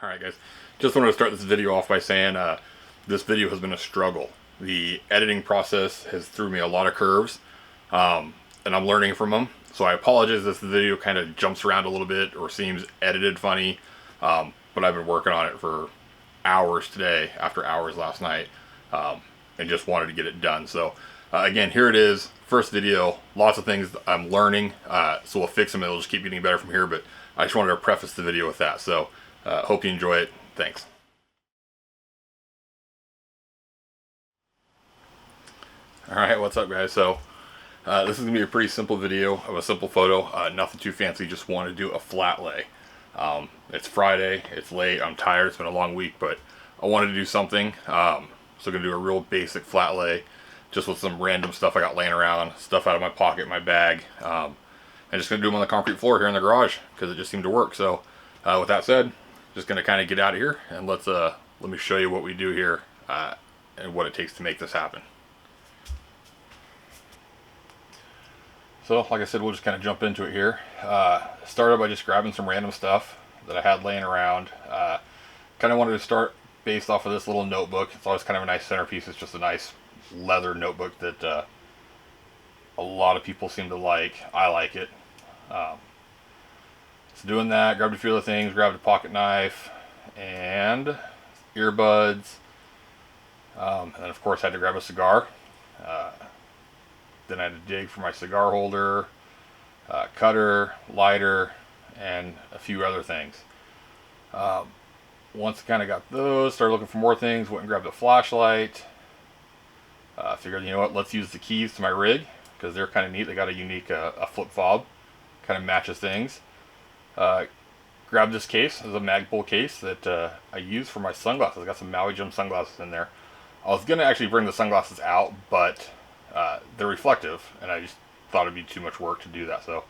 Alright guys, just wanted to start this video off by saying this video has been a struggle. The editing process has threw me a lot of curves, and I'm learning from them. So I apologize if the video kind of jumps around a little bit or seems edited funny, but I've been working on it for hours today, after hours last night, and just wanted to get it done. So again, here it is, first video, lots of things I'm learning, so we'll fix them and it'll just keep getting better from here, but I just wanted to preface the video with that. So hope you enjoy it. Thanks. Alright, what's up guys? So this is going to be a pretty simple video of a simple photo, nothing too fancy, just want to do a flat lay. It's Friday, it's late, I'm tired, it's been a long week, but I wanted to do something, so I'm going to do a real basic flat lay, just with some random stuff I got laying around, stuff out of my pocket, my bag, and just going to do them on the concrete floor here in the garage, because it just seemed to work. So with that said, just going to kind of get out of here, and let me show you what we do here, and what it takes to make this happen. So, like I said, we'll just kind of jump into it here. Started by just grabbing some random stuff that I had laying around. Kind of wanted to start based off of this little notebook. It's always kind of a nice centerpiece. It's just a nice leather notebook that a lot of people seem to like. I like it. So doing that, grabbed a few other things, grabbed a pocket knife and earbuds. And then of course had to grab a cigar. Then I had to dig for my cigar holder, cutter, lighter, and a few other things. Once I kind of got those, started looking for more things, went and grabbed a flashlight. Figured, you know what, let's use the keys to my rig, because they're kind of neat. They got a unique a flip fob, kind of matches things. Grabbed this case, this is a Magpul case that I use for my sunglasses. I got some Maui Jim sunglasses in there. I was going to actually bring the sunglasses out, but they're reflective, and I just thought it'd be too much work to do that. So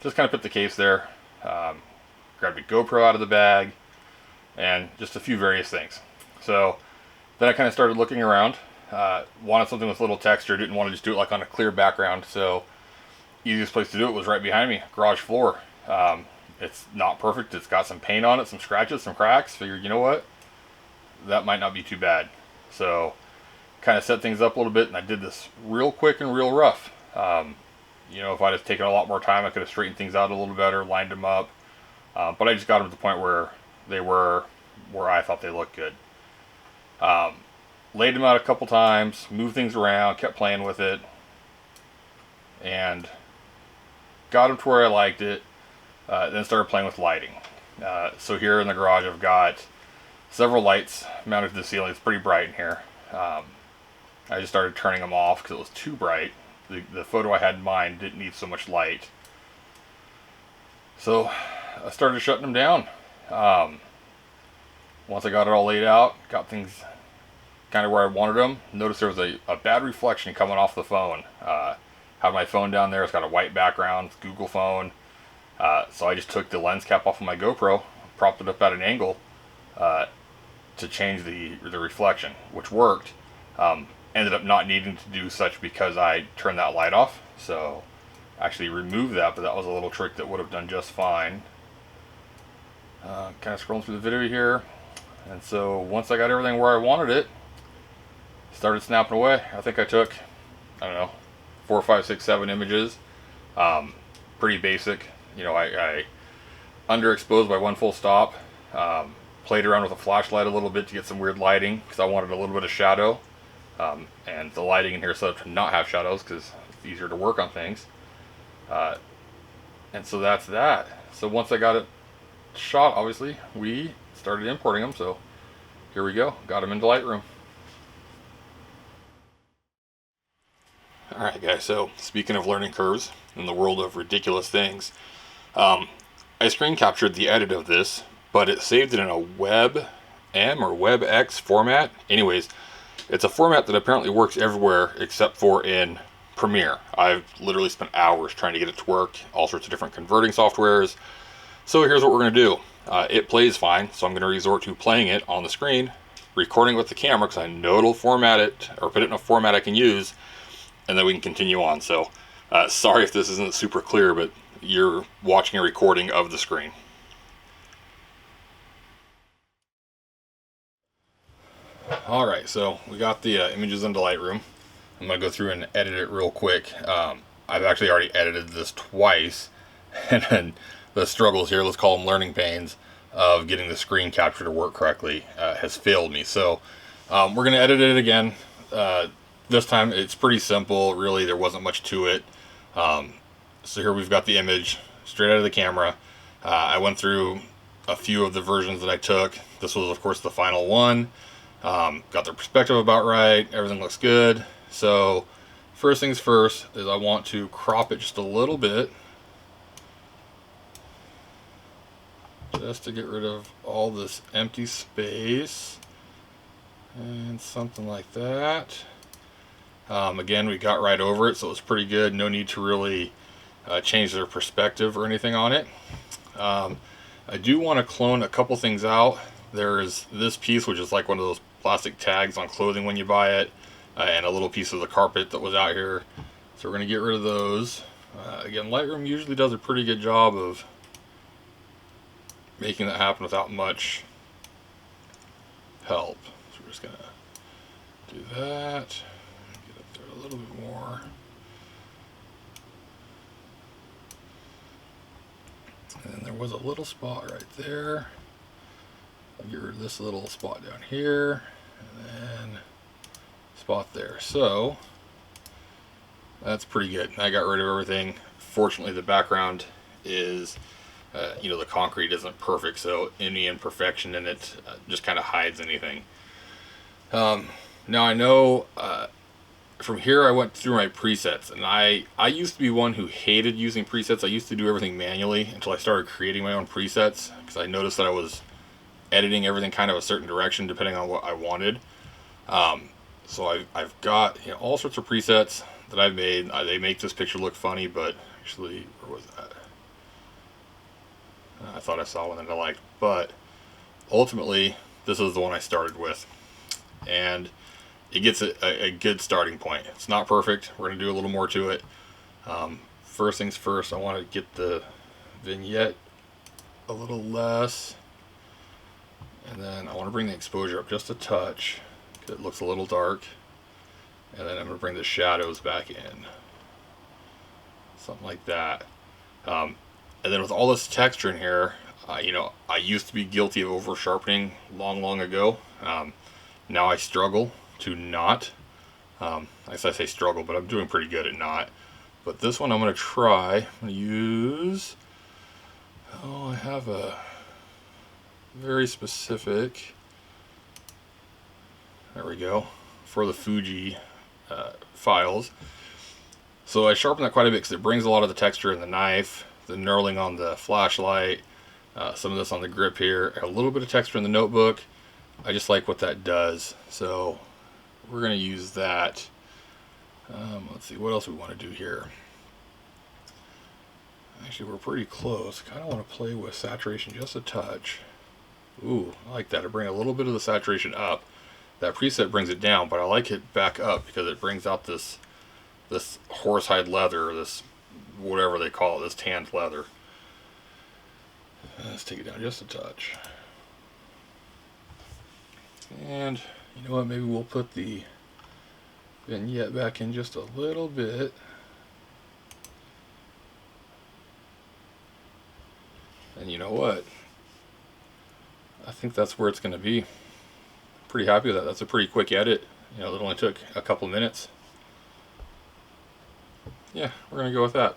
just kind of put the case there, grabbed a GoPro out of the bag, and just a few various things. So then I kind of started looking around, wanted something with little texture, didn't want to just do it like on a clear background. So easiest place to do it was right behind me, garage floor. It's not perfect, it's got some paint on it, some scratches, some cracks. Figured, you know what, that might not be too bad. So kind of set things up a little bit, and I did this real quick and real rough. You know, if I'd have taken a lot more time, I could have straightened things out a little better, lined them up, but I just got them to the point where they were where I thought they looked good. Laid them out a couple times, moved things around, kept playing with it, and got them to where I liked it. Then started playing with lighting. So here in the garage I've got several lights mounted to the ceiling. It's pretty bright in here. I just started turning them off because it was too bright. The photo I had in mind didn't need so much light. So I started shutting them down. Once I got it all laid out, got things kind of where I wanted them, noticed there was a bad reflection coming off the phone. Had my phone down there, it's got a white background, it's Google phone. So I just took the lens cap off of my GoPro, propped it up at an angle to change the reflection, which worked. Ended up not needing to do such because I turned that light off, so actually removed that, but that was a little trick that would have done just fine. Kind of scrolling through the video here, and so once I got everything where I wanted it, started snapping away. I think I took, I don't know, 4, 5, 6, 7 images. Pretty basic. You know, I underexposed by one full stop, played around with a flashlight a little bit to get some weird lighting because I wanted a little bit of shadow, and the lighting in here is set up to not have shadows because it's easier to work on things, and so that's that. So once I got it shot, obviously we started importing them, so here we go, got them into Lightroom. Alright guys, so speaking of learning curves in the world of ridiculous things, I screen captured the edit of this, but it saved it in a WebM or WebX format. Anyways, it's a format that apparently works everywhere except for in Premiere. I've literally spent hours trying to get it to work, all sorts of different converting softwares. So here's what we're going to do. It plays fine, so I'm going to resort to playing it on the screen, recording with the camera because I know it'll format it or put it in a format I can use, and then we can continue on. So sorry if this isn't super clear, but you're watching a recording of the screen. Alright, so we got the images into Lightroom. I'm going to go through and edit it real quick. I've actually already edited this twice, and then the struggles here, let's call them learning pains, of getting the screen capture to work correctly has failed me. So we're going to edit it again. This time it's pretty simple, really. There wasn't much to it. So here we've got the image straight out of the camera. I went through a few of the versions that I took. This was, of course, the final one. Got their perspective about right. Everything looks good. So first things first is I want to crop it just a little bit, just to get rid of all this empty space, and something like that. Again, we got right over it, so it's pretty good. No need to really change their perspective or anything on it. I do want to clone a couple things out. There's this piece, which is like one of those plastic tags on clothing when you buy it, and a little piece of the carpet that was out here. So we're going to get rid of those. Again, Lightroom usually does a pretty good job of making that happen without much help. So we're just going to do that. Get up there a little bit more. And then there was a little spot right there. I'll get rid of this little spot down here, and then spot there. So that's pretty good. I got rid of everything. Fortunately, the background is, the concrete isn't perfect, so any imperfection in it just kind of hides anything. Now I know from here I went through my presets, and I used to be one who hated using presets. I used to do everything manually until I started creating my own presets, because I noticed that I was editing everything kind of a certain direction depending on what I wanted. So I've got all sorts of presets that I've made. They make this picture look funny, but actually, where was that? I thought I saw one that I liked, but ultimately this is the one I started with, and it gets a good starting point. It's not perfect. We're going to do a little more to it. First things first, I want to get the vignette a little less, and then I want to bring the exposure up just a touch. It looks a little dark, and then I'm going to bring the shadows back in, something like that. And then with all this texture in here, I used to be guilty of over sharpening long ago. Now I struggle to not. I say struggle, but I'm doing pretty good at not. But this one I'm going to try. I'm going to use, I have a very specific, there we go, for the Fuji files. So I sharpen that quite a bit because it brings a lot of the texture in the knife, the knurling on the flashlight, some of this on the grip here, a little bit of texture in the notebook. I just like what that does. So we're going to use that. Let's see what else we want to do here. Actually, we're pretty close. Kind of want to play with saturation just a touch. Ooh, I like that. I bring a little bit of the saturation up. That preset brings it down, but I like it back up because it brings out this horsehide leather, or this whatever they call it, this tanned leather. Let's take it down just a touch. And you know what, maybe we'll put the vignette back in just a little bit. And you know what, I think that's where it's going to be. Pretty happy with that. That's a pretty quick edit. It only took a couple minutes. Yeah, we're going to go with that.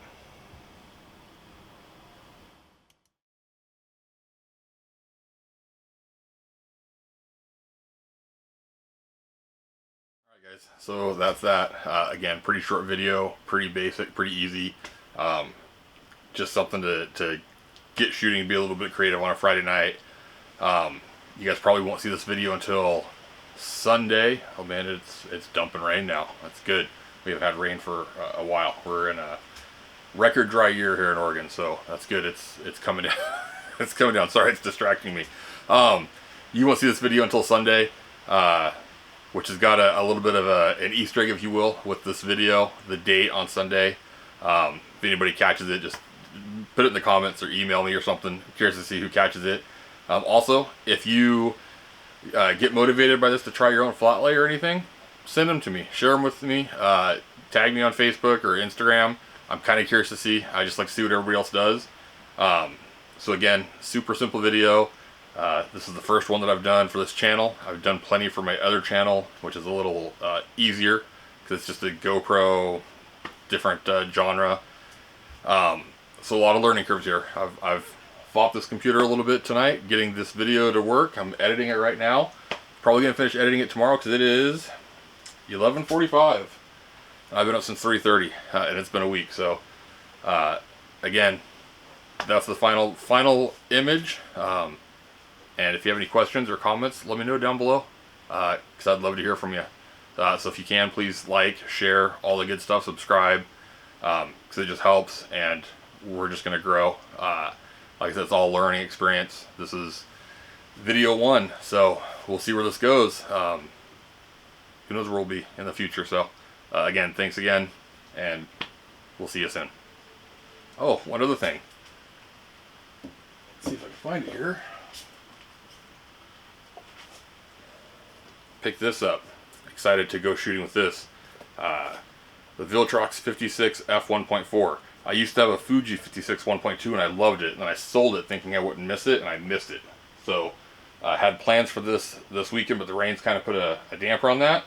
Alright guys, so that's that. Again, pretty short video, pretty basic, pretty easy. Just something to get shooting, be a little bit creative on a Friday night. You guys probably won't see this video until Sunday. Oh man, it's dumping rain now. That's good. We have had rain for a while. We're in a record dry year here in Oregon, so that's good. It's coming down. It's coming down. Sorry, it's distracting me. You won't see this video until Sunday, which has got a little bit of an Easter egg, if you will, with this video. The date on Sunday. If anybody catches it, just put it in the comments or email me or something. I'm curious to see who catches it. Also, if you get motivated by this to try your own flat lay or anything, send them to me. Share them with me. Tag me on Facebook or Instagram. I'm kind of curious to see. I just like to see what everybody else does. So again, super simple video. This is the first one that I've done for this channel. I've done plenty for my other channel, which is a little easier because it's just a GoPro, different genre. So a lot of learning curves here. I've fought this computer a little bit tonight, getting this video to work. I'm editing it right now. Probably gonna finish editing it tomorrow because it is 11:45. I've been up since 3:30, and it's been a week. So again, that's the final image. And if you have any questions or comments, let me know down below, because I'd love to hear from you. So if you can, please like, share, all the good stuff, subscribe, because it just helps, and we're just going to grow. Like I said, it's all learning experience. This is video 1, so we'll see where this goes. Who knows where we'll be in the future. So again, thanks again, and we'll see you soon. Oh, one other thing. Let's see if I can find it here. Pick this up. Excited to go shooting with this. The Viltrox 56 f1.4. I used to have a Fuji 56 1.2 and I loved it, and then I sold it thinking I wouldn't miss it, and I missed it. So I had plans for this weekend, but the rains kind of put a damper on that.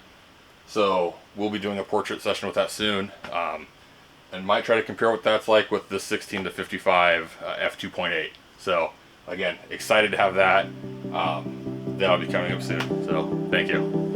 So we'll be doing a portrait session with that soon, and might try to compare what that's like with this 16 to 55 f2.8. So again, excited to have that. That'll be coming up soon. So thank you.